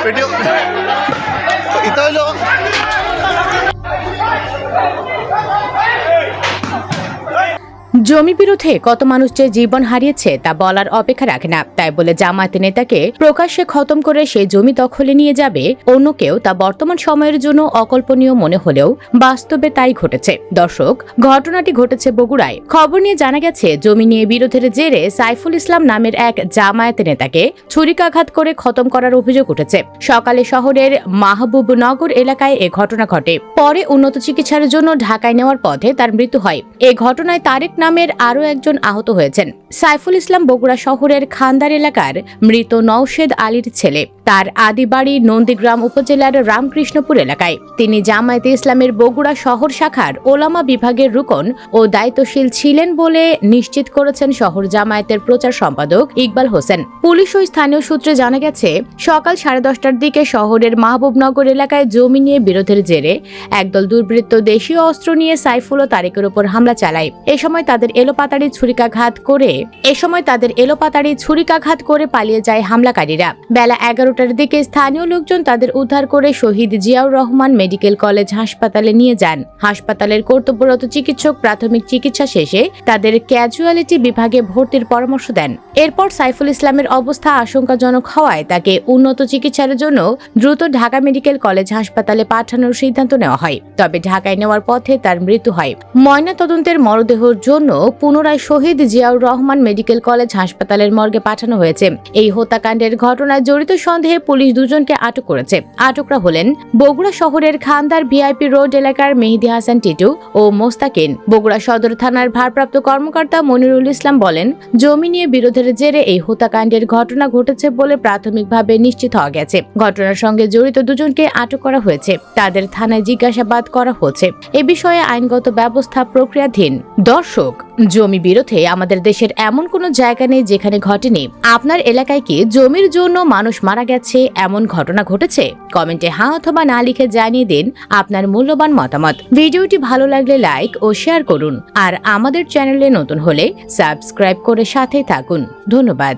Video এটা হলো জমি বিরোধে কত মানুষ যে জীবন হারিয়েছে তা বলার অপেক্ষা রাখে না। তাই বলে জামায়াত নেতাকে প্রকাশ্যে খতম করে সেই জমি দখলে নিয়ে যাবে অন্য কেউ, তা বর্তমান সময়ের জন্য অকল্পনীয় মনে হলেও বাস্তবে তাই ঘটেছে। দর্শক, ঘটনাটি ঘটেছে বগুড়ায়। খবর নিয়ে জানা গেছে, জমি নিয়ে বিরোধের জেরে সাইফুল ইসলাম নামের এক জামায়াত নেতাকে ছুরিকাঘাত করে খতম করার অভিযোগ উঠেছে। সকালে শহরের মাহবুবনগর এলাকায় এ ঘটনা ঘটে। পরে উন্নত চিকিৎসার জন্য ঢাকায় নেওয়ার পথে তার মৃত্যু হয়। এ ঘটনায় তারেক নামের আরও একজন আহত হয়েছেন। সাইফুল ইসলাম বগুড়া শহরের খান্দার এলাকার মৃত নওশেদ আলীর ছেলে। তার আদি বাড়ি নন্দীগ্রাম উপজেলার রামকৃষ্ণপুর এলাকায়। তিনি জামায়াতে ইসলামের বগুড়া শহর শাখার ওলামা বিভাগের রুকন ও দায়িত্বশীল ছিলেন বলে নিশ্চিত করেছেন শহর জামায়াতের প্রচার সম্পাদক ইকবাল হোসেন। পুলিশ ও স্থানীয় সূত্রে জানা গেছে, সকাল 10:30টার দিকে শহরের মাহবুবনগর এলাকায় জমি নিয়ে বিরোধের জেরে একদল দুর্বৃত্ত দেশীয় অস্ত্র নিয়ে সাইফুল ও তারেকের উপর হামলা চালায়। এ সময় তাদের এলোপাতাড়ি ছুরিকাঘাত করে পালিয়ে যায় হামলাকারীরা। বেলা 11টার দিকে স্থানীয় লোকজন তাদের উদ্ধার করে শহীদ জিয়াউর রহমান মেডিকেল কলেজ হাসপাতালে নিয়ে যান। হাসপাতালের কর্তব্যরত চিকিৎসক প্রাথমিক চিকিৎসা শেষে তাদের ক্যাজুয়ালিটি বিভাগে ভর্তির পরামর্শ দেন। এরপর সাইফুল ইসলামের অবস্থা আশঙ্কাজনক হওয়ায় তাকে উন্নত চিকিৎসার জন্য দ্রুত ঢাকা মেডিকেল কলেজ হাসপাতালে পাঠানোর সিদ্ধান্ত নেওয়া হয়। তবে ঢাকায় নেওয়ার পথে তার মৃত্যু হয়। ময়নাতদন্তের মরদেহের জন্য পুনরায় শহীদ জিয়াউর রহমান মেডিকেল কলেজ হাসপাতালের মর্গে পাঠানো হয়েছে। এই হত্যাকাণ্ডের ঘটনায় জড়িত সন্দেহে পুলিশ দুজনকে আটক করেছে। আটকরা হলেন বগুড়া শহরের খান্দার ভিআইপি রোড এলাকার মেহেদি হাসান টিটু ও মোস্তাকিন। বগুড়া সদর থানার ভারপ্রাপ্ত কর্মকর্তা মনিরুল ইসলাম বলেন, জমি নিয়ে বিরোধের জেরে এই হত্যাকাণ্ডের ঘটনা ঘটেছে বলে প্রাথমিকভাবে নিশ্চিত হওয়া গেছে। ঘটনার সঙ্গে জড়িত দুজনকে আটক করা হয়েছে। তাদের থানায় জিজ্ঞাসাবাদ করা হচ্ছে। এ বিষয়ে আইনগত ব্যবস্থা প্রক্রিয়াধীন। দর্শক, জমি বিরোধে আমাদের দেশের এমন কোনো জায়গা নেই যেখানে ঘটেনি। আপনার এলাকায় কি জমির জন্য মানুষ মারা গেছে এমন ঘটনা ঘটেছে? কমেন্টে হ্যাঁ অথবা না লিখে জানিয়ে দিন আপনার মূল্যবান মতামত। ভিডিওটি ভালো লাগলে লাইক ও শেয়ার করুন। আর আমাদের চ্যানেলে নতুন হলে সাবস্ক্রাইব করে সাথে থাকুন। ধন্যবাদ।